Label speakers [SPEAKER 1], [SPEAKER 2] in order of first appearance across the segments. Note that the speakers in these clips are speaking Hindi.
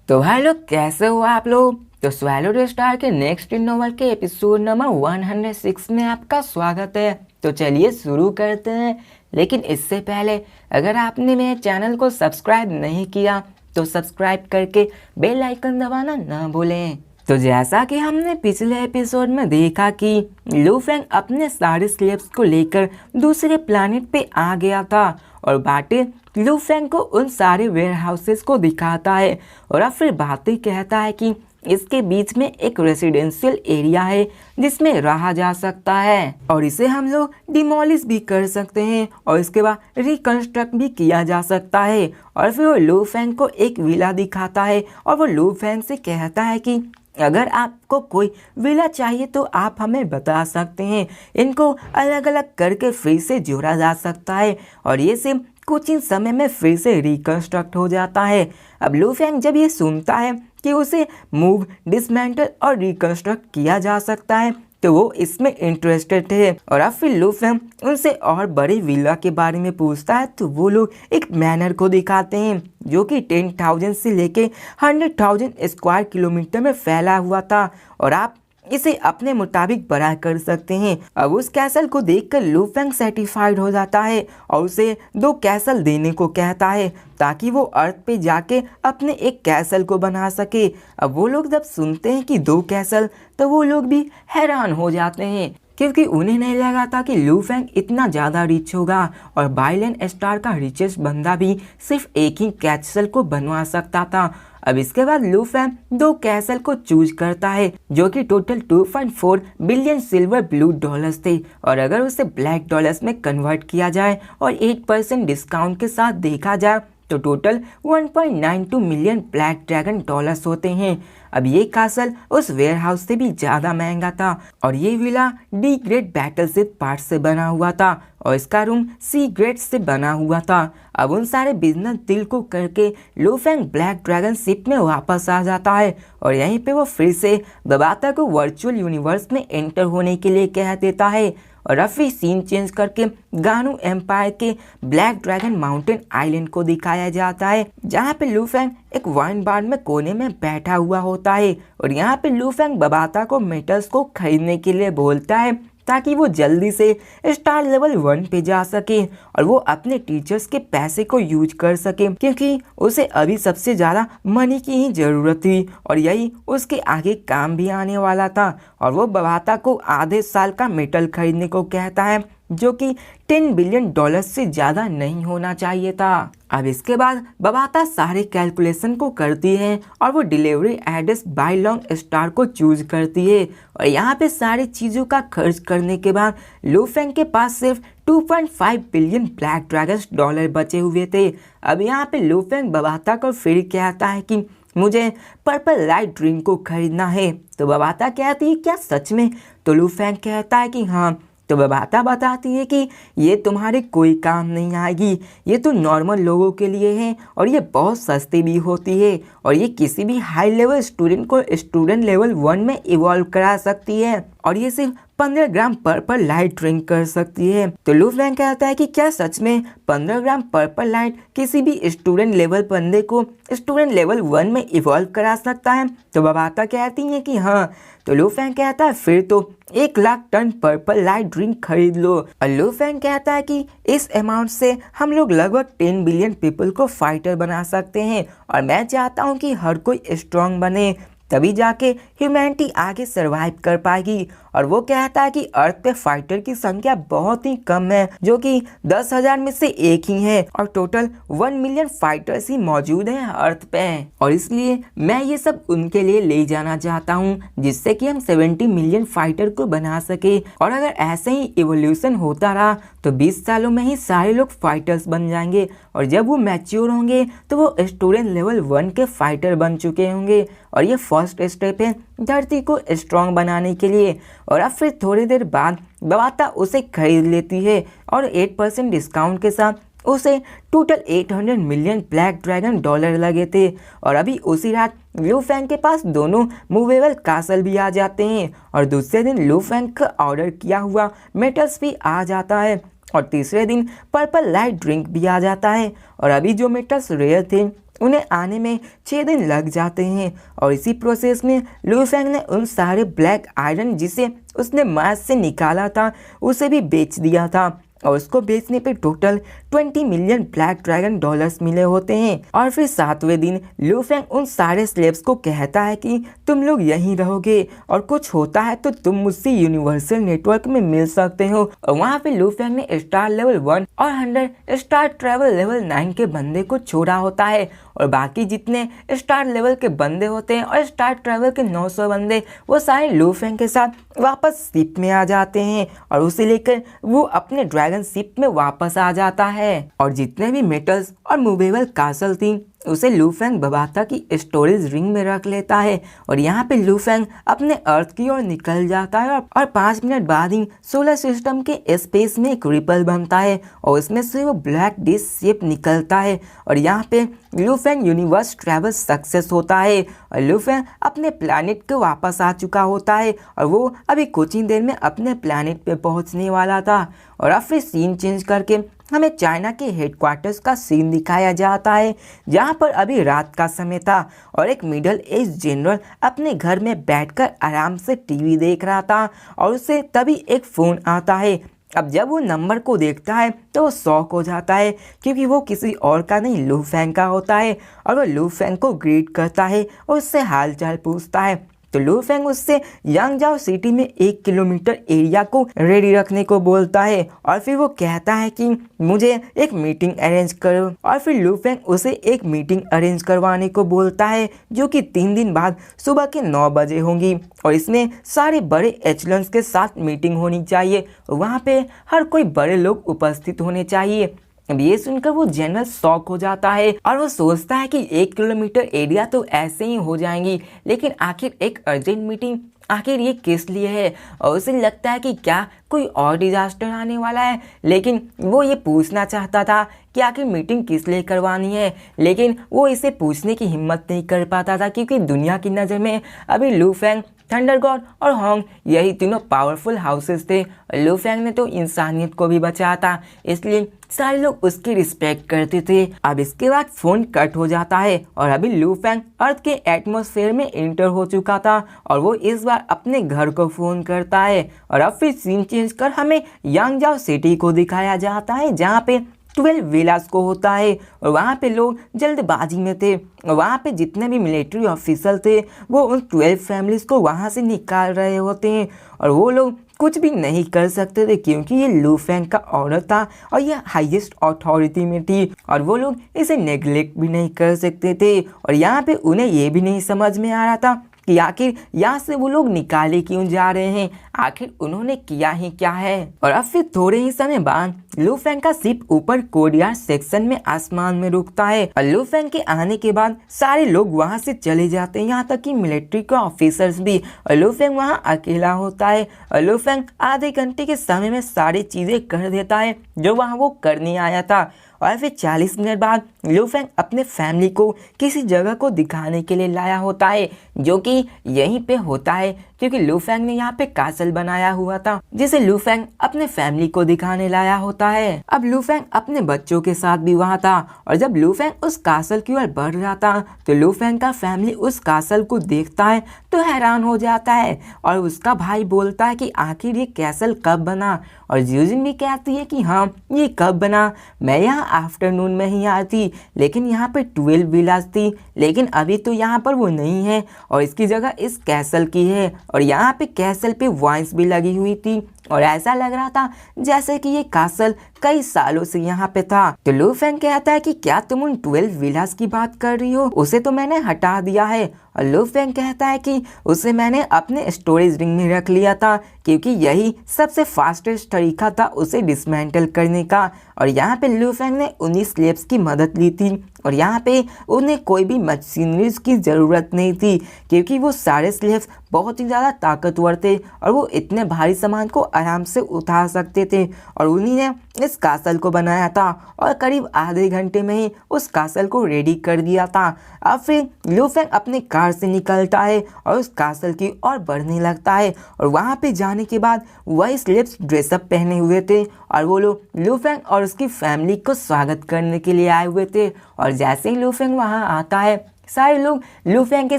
[SPEAKER 1] तो भाई लोग कैसे हो आप लोग। तो स्वैलो स्टार के नेक्स्ट नोवेल के एपिसोड नंबर 106 में आपका स्वागत है। तो चलिए शुरू करते हैं। लेकिन इससे पहले अगर आपने मेरे चैनल को सब्सक्राइब नहीं किया तो सब्सक्राइब करके बेल आइकन दबाना ना भूलें। तो जैसा कि हमने पिछले एपिसोड में देखा कि लू फेंग अपने सारे स्लेव्स को लेकर दूसरे प्लैनेट पे आ गया था और बाटे लू फेंग को उन सारे वेयर हाउसेस को दिखाता है और अब फिर बातें कहता है कि इसके बीच में एक रेसिडेंशियल एरिया है जिसमें रहा जा सकता है और इसे हम लोग डिमोलिश भी कर सकते हैं और इसके बाद रिकंस्ट्रक्ट भी किया जा सकता है। और फिर वो लू फेंग को एक विला दिखाता है और वो लू फेंग से कहता है कि अगर आपको कोई विला चाहिए तो आप हमें बता सकते हैं, इनको अलग अलग करके फिर से जोड़ा जा सकता है और ये सिर्फ कुछ ही समय में फिर से रिकंस्ट्रक्ट हो जाता है। अब लू फेंग जब ये सुनता है कि उसे मूव, डिसमेंटल और रिकंस्ट्रक्ट किया जा सकता है तो वो इसमें इंटरेस्टेड है और अब फिर लू फेंग उनसे और बड़ी विला के बारे में पूछता है तो वो लोग एक मैनर को दिखाते हैं जो कि 10,000 से लेके 100,000 स्क्वायर किलोमीटर में फैला हुआ था और आप इसे अपने मुताबिक बड़ा कर सकते हैं। अब उस कैसल को देखकर लू फेंग सेटिस्फाइड हो जाता है और उसे 2 कैसल देने को कहता है ताकि वो अर्थ पे जाके अपने एक कैसल को बना सके। अब वो लोग जब सुनते हैं कि 2 कैसल तो वो लोग भी हैरान हो जाते हैं क्योंकि उन्हें नहीं लगा था कि लू फेंग इतना ज़्यादा रिच होगा और बाइलैंड स्टार का रिचेस्ट बंदा भी सिर्फ एक ही कैसल को बनवा सकता था। अब इसके बाद लू फेंग 2 कैसल को चूज करता है जो कि total 2.4 billion silver blue dollars थे और अगर उसे ब्लैक डॉलर्स में कन्वर्ट किया जाए और 8% डिस्काउंट के साथ देखा जाए तो total 1.92 million black dragon dollars होते हैं। अब ये कासल उस वेयर हाउस से भी ज़्यादा महंगा था और ये villa D grade battleship part से बना हुआ था और इसका रूम सी ग्रेड से बना हुआ था। अब उन सारे बिजनेस डील को करके लू फेंग ब्लैक ड्रैगन शिप में वापस आ जाता है और यहीं पे वो फिर से बबाता को वर्चुअल यूनिवर्स में एंटर होने के लिए कह देता है और अब फिर सीन चेंज करके गानू एम्पायर के ब्लैक ड्रैगन माउंटेन आइलैंड को दिखाया जाता है जहाँ पे लू फेंग एक वाइन बार में कोने में बैठा हुआ होता है और यहाँ पे लू फेंग बबाता को मेटल्स को खरीदने के लिए बोलता है ताकि वो जल्दी से स्टार लेवल 1 पे जा सके और वो अपने टीचर्स के पैसे को यूज कर सके क्योंकि उसे अभी सबसे ज़्यादा मनी की ही ज़रूरत थी और यही उसके आगे काम भी आने वाला था। और वो बबाता को आधे साल का मेटल खरीदने को कहता है जो कि 10 बिलियन डॉलर से ज़्यादा नहीं होना चाहिए था। अब इसके बाद बबाता सारे कैलकुलेशन को करती है और वो delivery address by long star को चूज करती है और यहाँ पे सारी चीज़ों का खर्च करने के बाद लू फेंग के पास सिर्फ 2.5 बिलियन ब्लैक ड्रैगन डॉलर बचे हुए थे। अब यहाँ पे लू फेंग बबाता को फिर कहता है कि मुझे पर्पल लाइट ड्रिंक को खरीदना है तो बबाता कहती है क्या सच में? तो लू फेंग कहता है कि हाँ। तो बबाता बताती है कि ये तुम्हारे कोई काम नहीं आएगी, ये तो नॉर्मल लोगों के लिए है और ये बहुत सस्ती भी होती है और ये किसी भी हाई लेवल स्टूडेंट को स्टूडेंट लेवल 1 में इवॉल्व करा सकती है और ये सिर्फ 15 ग्राम पर्पल लाइट ड्रिंक कर सकती है। तो लू फेंग कहता है कि क्या सच में 15 ग्राम पर्पल लाइट किसी भी स्टूडेंट लेवल बंदे को स्टूडेंट लेवल 1 में इवॉल्व करा सकता है? तो बबाता कहती है कि हाँ। तो लू फेंग कहता है फिर तो 1 lakh ton purple light drink खरीद लो और लू फेंग कहता है कि इस अमाउंट से हम लोग लगभग 10 बिलियन पीपल को फाइटर बना सकते हैं और मैं चाहता हूँ कि हर कोई स्ट्रांग बने तभी जाके ह्यूमैनिटी आगे सरवाइव कर पाएगी। और वो कहता है कि अर्थ पे फाइटर की संख्या बहुत ही कम है जो कि 10,000 में से एक ही है और टोटल 1 मिलियन फाइटर्स ही मौजूद हैं अर्थ पे और इसलिए मैं ये सब उनके लिए ले जाना चाहता हूँ जिससे कि हम 70 मिलियन फाइटर को बना सके और अगर ऐसे ही इवोल्यूशन होता रहा तो 20 सालों में ही सारे लोग फाइटर्स बन जाएंगे और जब वो मैच्योर होंगे तो वो स्टूडेंट लेवल 1 के फाइटर बन चुके होंगे और ये फर्स्ट स्टेप है धरती को स्ट्रॉन्ग बनाने के लिए। और अब फिर थोड़ी देर बाद बबाता उसे खरीद लेती है और 8% डिस्काउंट के साथ उसे total 800 million black dragon dollar लगे थे और अभी उसी रात लू फेंग के पास दोनों मूवेबल कासल भी आ जाते हैं और दूसरे दिन लू फेंग का ऑर्डर किया हुआ मेटल्स भी आ जाता है और तीसरे दिन पर्पल लाइट ड्रिंक भी आ जाता है और अभी जो मेटल्स रेयर थे उन्हें आने में 6 दिन लग जाते हैं। और इसी प्रोसेस में लू फेंग ने उन सारे ब्लैक आयरन जिसे उसने मार्स से निकाला था उसे भी बेच दिया था, और उसको बेचने पे total 20 million black dragon dollars मिले होते हैं। और फिर 7वें दिन लू फेंग उन सारे स्लेव्स को कहता है कि तुम लोग यहीं रहोगे और कुछ होता है तो तुम मुझसे यूनिवर्सल नेटवर्क में मिल सकते हो। और वहाँ पे लू फेंग ने स्टार लेवल 1 और 100 स्टार ट्रैवल लेवल 9 के बंदे को छोड़ा होता है, और बाकी जितने स्टार लेवल के बंदे होते हैं और स्टार ट्रैवल के 900 बंदे वो सारे लू फेंग के साथ वापस शिप में आ जाते हैं, और उसे लेकर वो अपने ड्रैगन शिप में वापस आ जाता है। और जितने भी मेटल्स और मूवेबल कासल थी उसे लू फेंग बबाता की स्टोरेज रिंग में रख लेता है। और यहाँ पे लू फेंग अपने अर्थ की ओर निकल जाता है, और 5 मिनट बाद ही सोलर सिस्टम के स्पेस में एक रिपल बनता है और उसमें से वो ब्लैक डिश शेप निकलता है। और यहाँ पे लू फेंग यूनिवर्स ट्रैवल सक्सेस होता है, और लू फेंग अपने प्लैनेट को वापस आ चुका होता है, और वो अभी कुछ ही देर में अपने प्लैनेट पे पहुँचने वाला था। और अब फिर सीन चेंज करके हमें चाइना के हेडक्वार्टर्स का सीन दिखाया जाता है, जहाँ पर अभी रात का समय था और एक मिडिल एज जनरल अपने घर में बैठकर आराम से टीवी देख रहा था, और उसे तभी एक फ़ोन आता है। अब जब वो नंबर को देखता है तो वो शॉक हो जाता है, क्योंकि वो किसी और का नहीं लू फेंग का होता है। और वो लू फेंग को ग्रीट करता है और उससे हाल चाल पूछता है। तो लू फेंग उससे यांगजाओ सिटी में 1 किलोमीटर एरिया को रेडी रखने को बोलता है, और फिर वो कहता है कि मुझे एक मीटिंग अरेंज करो। और फिर लू फेंग उसे एक मीटिंग अरेंज करवाने को बोलता है, जो कि 3 दिन बाद सुबह के 9 बजे होंगी, और इसमें सारे बड़े एचलन्स के साथ मीटिंग होनी चाहिए। वहाँ पे हर कोई बड़े लोग उपस्थित होने चाहिए। अब ये सुनकर वो जनरल शॉक हो जाता है, और वो सोचता है कि 1 किलोमीटर एरिया तो ऐसे ही हो जाएंगी, लेकिन आखिर एक अर्जेंट मीटिंग आखिर ये किस लिए है। और उसे लगता है कि क्या कोई और डिजास्टर आने वाला है, लेकिन वो ये पूछना चाहता था कि आखिर मीटिंग किस लिए करवानी है, लेकिन वो इसे पूछने की हिम्मत नहीं कर पाता था, क्योंकि दुनिया की नज़र में अभी लू फेंग, थंडर गॉड और होंग यही तीनों पावरफुल हाउसेस थे। लू फेंग ने तो इंसानियत को भी बचाया था, इसलिए सारे लोग उसकी रिस्पेक्ट करते थे। अब इसके बाद फोन कट हो जाता है, और अभी लू फेंग अर्थ के एटमॉस्फेयर में एंटर हो चुका था, और वो इस बार अपने घर को फोन करता है। और अब फिर सीन चेंज कर हमें यांगजाओ सिटी को दिखाया जाता है, जहाँ पे 12 विलास को होता है, और वहाँ पे लोग जल्दबाजी में थे, और वहाँ पे जितने भी मिलिट्री ऑफिसर थे वो उन 12 फैमिलीज को वहाँ से निकाल रहे होते हैं, और वो लोग कुछ भी नहीं कर सकते थे, क्योंकि ये लू फेंग का ऑर्डर था और ये हाईएस्ट अथॉरिटी में थी, और वो लोग इसे नेग्लेक्ट भी नहीं कर सकते थे। और यहाँ पे उन्हें ये भी नहीं समझ में आ रहा था कि आखिर यहाँ से वो लोग निकाले क्यों जा रहे हैं, आखिर उन्होंने किया ही क्या है। और अब फिर थोड़े ही समय बाद लू फेंग का शिप ऊपर कोर्टयार्ड सेक्शन में आसमान में रुकता है, और लू फेंग के आने के बाद सारे लोग वहाँ से चले जाते हैं, यहाँ तक कि मिलिट्री के ऑफिसर्स भी। और लू फेंग वहाँ अकेला होता है, और लू फेंग आधे घंटे के समय में सारी चीजें कर देता है जो वहाँ वो करने आया था। और फिर 40 मिनट बाद लू फेंग अपने फैमिली को किसी जगह को दिखाने के लिए लाया होता है, जो कि यहीं पे होता है, क्योंकि लू फेंग ने यहाँ पे कासल बनाया हुआ था, जिसे लू फेंग अपने फैमिली को दिखाने लाया होता है। अब लू फेंग अपने बच्चों के साथ भी वहाँ था, और जब लू फेंग उस कासल की ओर बढ़ रहा था तो लू फेंग का फैमिली उस कासल को देखता है तो हैरान हो जाता है, और उसका भाई बोलता है कि आखिर ये कैसल कब बना। और ज्यूजिन भी कहती है कि हाँ ये कब बना, मैं यहाँ आफ्टरनून में ही आई थी, लेकिन यहाँ पे 12 विलास थी, लेकिन अभी तो यहाँ पर वो नहीं है, और इसकी जगह इस कैसल की है। और यहाँ पे कैसल पे वाइन्स भी लगी हुई थी, और ऐसा लग रहा था जैसे कि ये कासल कई सालों से यहाँ पे था। तो लू फेंग कहता है कि क्या तुम उन 12 विलास की बात कर रही हो, उसे तो मैंने हटा दिया है। और लू फेंग कहता है कि उसे मैंने अपने स्टोरेज रिंग में रख लिया था, क्योंकि यही सबसे फास्टेस्ट तरीका था उसे डिसमेंटल करने का। और यहाँ पे लू फेंग ने 19 स्लेव्स की मदद ली थी, और यहाँ पे उन्हें कोई भी मशीनरीज की ज़रूरत नहीं थी, क्योंकि वो सारे स्लेव्स बहुत ही ज़्यादा ताकतवर थे, और वो इतने भारी सामान को आराम से उठा सकते थे। और उन्हीं ने इस कासल को बनाया था, और करीब आधे घंटे में ही उस कासल को रेडी कर दिया था। अब फिर लू फेंग अपने कार से निकलता है और उस कासल की ओर बढ़ने लगता है, और वहाँ पे जाने के बाद वही स्लेव्स ड्रेसअप पहने हुए थे, और वो लोग लू फेंग और उसकी फैमिली को स्वागत करने के लिए आए हुए थे। और जैसे ही लूफेंग वहाँ आता है सारे लोग लूफेंग के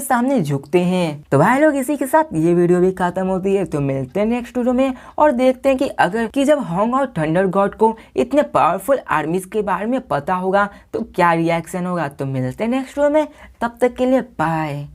[SPEAKER 1] सामने झुकते हैं। तो भाई लोग इसी के साथ ये वीडियो भी खत्म होती है। तो मिलते हैं नेक्स्ट वीडियो में और देखते हैं कि जब होंग और थंडर गॉड को इतने पावरफुल आर्मीज के बारे में पता होगा तो क्या रिएक्शन होगा। तो मिलते हैं नेक्स्ट वीडियो में, तब तक के लिए बाय।